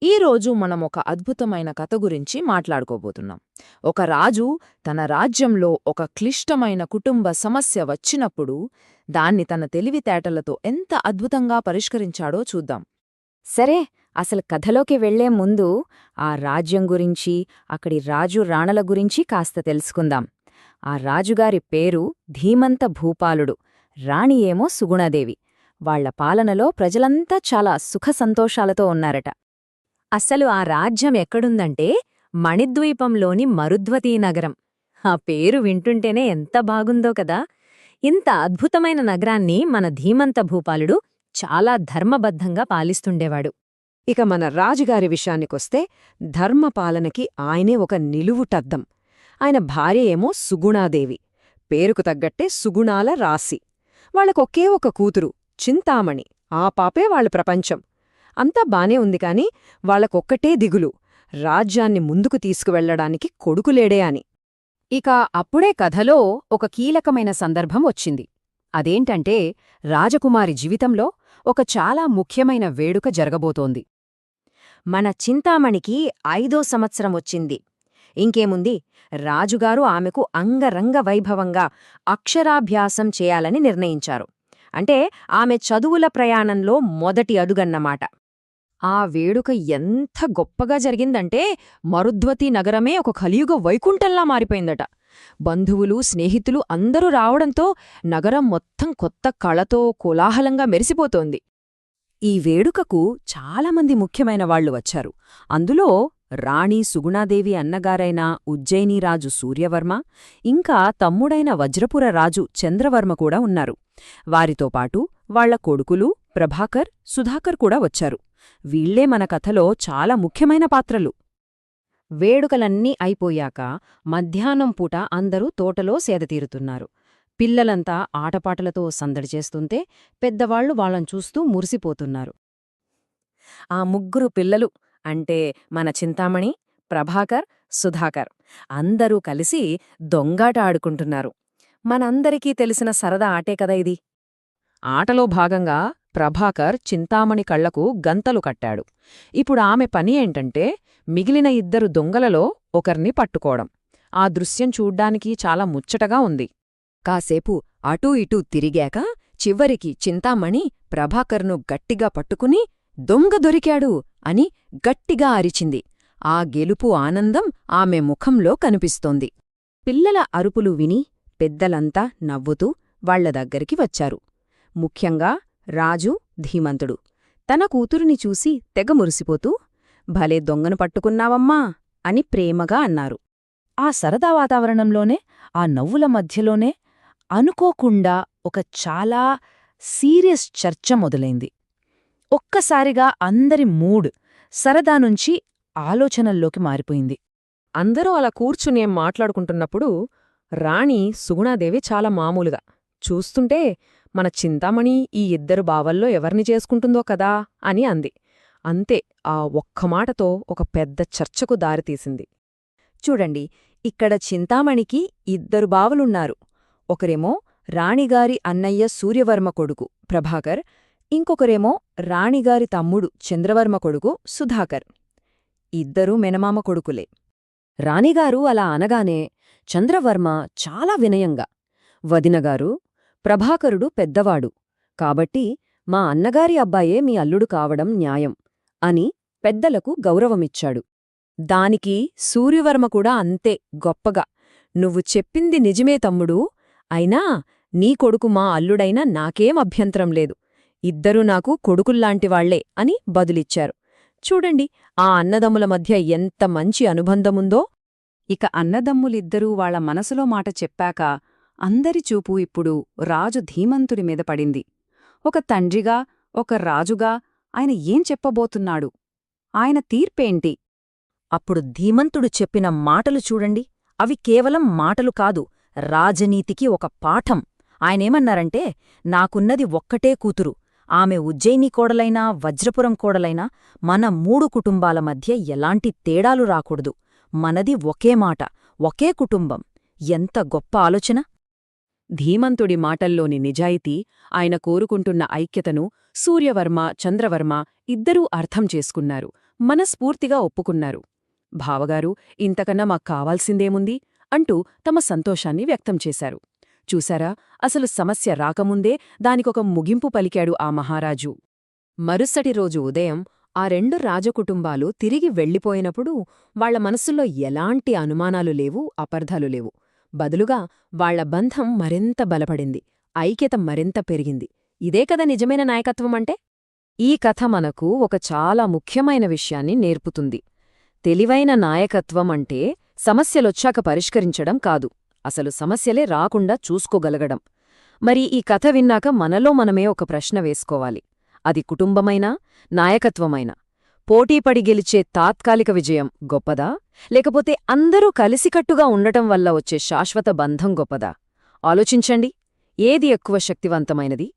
ఈరోజు మనం ఒక అద్భుతమైన కథ గురించి మాట్లాడుకోబోతున్నాం. ఒక రాజు తన రాజ్యంలో ఒక క్లిష్టమైన కుటుంబ సమస్య వచ్చినప్పుడు దాన్ని తన తెలివితేటలతో ఎంత అద్భుతంగా పరిష్కరించాడో చూద్దాం. సరే, అసలు కథలోకి వెళ్లే ముందు ఆ రాజ్యం గురించి, అక్కడి రాజు రాణల గురించి కాస్త తెలుసుకుందాం. ఆ రాజుగారి పేరు ధీమంత భూపాలుడు, రాణి ఏమో సుగుణాదేవి. వాళ్ల పాలనలో ప్రజలంతా చాలా సుఖసంతోషాలతో ఉన్నారట. అసలు ఆ రాజ్యం ఎక్కడుందంటే మణిద్వీపంలోని మరుద్వతీ నగరం. ఆ పేరు వింటుంటేనే ఎంత బాగుందో కదా. ఇంత అద్భుతమైన నగరాన్ని మన ధీమంత భూపాలుడు చాలా ధర్మబద్ధంగా పాలిస్తుండేవాడు. ఇక మన రాజుగారి విషయానికొస్తే ధర్మపాలనకి ఆయనే ఒక నిలువుటద్దం. ఆయన భార్య ఏమో సుగుణాదేవి, పేరుకు తగ్గట్టే సుగుణాల రాశి. వాళ్లకొకే ఒక కూతురు చింతామణి, ఆ పాపే వాళ్ళ ప్రపంచం. అంతా బానే ఉంది కాని వాళ్లకొక్కటే దిగులు, రాజ్యాన్ని ముందుకు తీసుకువెళ్లడానికి కొడుకులేడే అని. ఇక అప్పుడే కథలో ఒక కీలకమైన సందర్భం వచ్చింది. అదేంటంటే రాజకుమారి జీవితంలో ఒక చాలా ముఖ్యమైన వేడుక జరగబోతోంది. మన చింతామణికి 5వ సంవత్సరం వచ్చింది. ఇంకేముంది, రాజుగారు ఆమెకు అంగరంగ వైభవంగా అక్షరాభ్యాసం చేయాలని నిర్ణయించారు. అంటే ఆమె చదువుల ప్రయాణంలో మొదటి అడుగన్నమాట. ఆ వేడుక ఎంత గొప్పగా జరిగిందంటే మరుద్వతి నగరమే ఒక కలియుగ వైకుంఠంలా మారిపోయిందట. బంధువులు, స్నేహితులు అందరూ రావడంతో నగరం మొత్తం కొత్త కళతో కోలాహలంగా మెరిసిపోతోంది. ఈ వేడుకకు చాలామంది ముఖ్యమైన వాళ్లు వచ్చారు. అందులో రాణి సుగుణాదేవి అన్నగారైన ఉజ్జయినీరాజు సూర్యవర్మ, ఇంకా తమ్ముడైన వజ్రపుర రాజు చంద్రవర్మ కూడా ఉన్నారు. వారితో పాటు వాళ్ల కొడుకులు ప్రభాకర్, సుధాకర్ కూడా వచ్చారు. వీళ్లే మన కథలో చాలా ముఖ్యమైన పాత్రలు. వేడుకలన్నీ అయిపోయాక మధ్యాహ్నం పూట అందరూ తోటలో సేదతీరుతున్నారు. పిల్లలంతా ఆటపాటలతో సందడి చేస్తుంటే పెద్దవాళ్లు వాళ్ళని చూస్తూ మురిసిపోతున్నారు. ఆ ముగ్గురు పిల్లలు అంటే మన చింతామణి, ప్రభాకర్, సుధాకర్ అందరూ కలిసి దొంగాట ఆడుకుంటున్నారు. మనందరికీ తెలిసిన సరదా ఆటే కదా ఇది. ఆటలో భాగంగా ప్రభాకర్ చింతామణి కళ్లకు గంతలు కట్టాడు. ఇప్పుడు ఆమె పని ఏంటంటే మిగిలిన ఇద్దరు దొంగలలో ఒకర్ని పట్టుకోవడం. ఆ దృశ్యం చూడ్డానికి చాలా ముచ్చటగా ఉంది. కాసేపు అటూ ఇటూ తిరిగాక చివరికి చింతామణి ప్రభాకర్ను గట్టిగా పట్టుకుని దొంగ దొరికాడు అని గట్టిగా అరిచింది. ఆ గెలుపు ఆనందం ఆమె ముఖంలో కనిపిస్తోంది. పిల్లల అరుపులు విని పెద్దలంతా నవ్వుతూ వాళ్ల దగ్గరికి వచ్చారు. ముఖ్యంగా రాజు ధీమంతుడు తన కూతురిని చూసి తెగ మురిసిపోతూ, భలే దొంగను పట్టుకున్నావమ్మా అని ప్రేమగా అన్నారు. ఆ సరదా వాతావరణంలోనే, ఆ నవ్వుల మధ్యలోనే అనుకోకుండా ఒక చాలా సీరియస్ చర్చ మొదలైంది. ఒక్కసారిగా అందరి మూడ్ సరదా నుంచి ఆలోచనల్లోకి మారిపోయింది. అందరూ అలా కూర్చునేం మాట్లాడుకుంటున్నప్పుడు రాణి సుగుణాదేవి చాలా మామూలుగా చూస్తుంటే మన చింతామణి ఈ ఇద్దరు బావల్లో ఎవరిని చేసుకుంటుందో కదా అని అంది. అంతే, ఆ ఒక్క మాటతో ఒక పెద్ద చర్చకు దారితీసింది. చూడండి, ఇక్కడ చింతామణికి ఇద్దరు బావలున్నారు. ఒకరేమో రాణిగారి అన్నయ్య సూర్యవర్మ కొడుకు ప్రభాకర్, ఇంకొకరేమో రాణిగారి తమ్ముడు చంద్రవర్మ కొడుకు సుధాకర్. ఇద్దరూ మెనమామ కొడుకులే. రాణిగారు అలా అనగానే చంద్రవర్మ చాలా వినయంగా, వదినగారు, ప్రభాకరుడు పెద్దవాడు కాబట్టి మా అన్నగారి అబ్బాయే మీ అల్లుడు కావడం న్యాయం అని పెద్దలకు గౌరవమిచ్చాడు. దానికి సూర్యవర్మ కూడా అంతే గొప్పగా, నువ్వు చెప్పింది నిజమే తమ్ముడూ, అయినా నీ కొడుకు మా అల్లుడైనా నాకేం అభ్యంతరం లేదు, ఇద్దరూ నాకు కొడుకుల్లాంటివాళ్లే అని బదులిచ్చారు. చూడండి, ఆ అన్నదమ్ముల మధ్య ఎంత మంచి అనుబంధముందో. ఇక అన్నదమ్ములిద్దరూ వాళ్ల మనసులో మాట చెప్పాక అందరి చూపు ఇప్పుడు రాజు ధీమంతుడి మీద పడింది. ఒక తండ్రిగా, ఒక రాజుగా ఆయన ఏం చెప్పబోతున్నాడు? ఆయన తీర్పేంటి? అప్పుడు ధీమంతుడు చెప్పిన మాటలు చూడండి, అవి కేవలం మాటలు కాదు, రాజనీతికి ఒక పాఠం. ఆయనేమన్నారంటే, నాకున్నది ఒక్కటే కూతురు, ఆమె ఉజ్జయిని కోడలైనా వజ్రపురం కోడలైనా మన 3 కుటుంబాల మధ్య ఎలాంటి తేడాలు రాకూడదు. మనది ఒకే మాట, ఒకే కుటుంబం. ఎంత గొప్ప ఆలోచన! ధీమంతుడి మాటల్లోని నిజాయితీ, ఆయన కోరుకుంటున్న ఐక్యతను సూర్యవర్మ, చంద్రవర్మ ఇద్దరూ అర్థం చేసుకున్నారు. మనస్ఫూర్తిగా ఒప్పుకున్నారు. బావగారు, ఇంతకన్నా మాకు కావాల్సిందేముంది అంటూ తమ సంతోషాన్ని వ్యక్తం చేశారు. చూశారా, అసలు సమస్య రాకముందే దానికొక ముగింపు పలికాడు ఆ మహారాజు. మరుసటి రోజు ఉదయం ఆ 2 రాజకుటుంబాలు తిరిగి వెళ్ళిపోయినప్పుడు వాళ్ల మనసుల్లో ఎలాంటి అనుమానాలు లేవు, అపార్థాలు లేవు. బదులుగా వాళ్ల బంధం మరింత బలపడింది, ఐక్యత మరింత పెరిగింది. ఇదే కదా నిజమైన నాయకత్వమంటే? ఈ కథ మనకు ఒక చాలా ముఖ్యమైన విషయాన్ని నేర్పుతుంది. తెలివైన నాయకత్వం అంటే సమస్యలొచ్చాక పరిష్కరించడం కాదు, అసలు సమస్యలే రాకుండా చూసుకోగలగడం. మరి ఈ కథ విన్నాక మనలో మనమే ఒక ప్రశ్న వేసుకోవాలి. అది కుటుంబమైనా, నాయకత్వమైనా పోటీపడి గెలిచే తాత్కాలిక విజయం గొప్పదా, లేకపోతే అందరూ కలిసికట్టుగా ఉండటం వల్ల వచ్చే శాశ్వత బంధం గొప్పదా? ఆలోచించండి. ఏది ఎక్కువ శక్తివంతమైనది?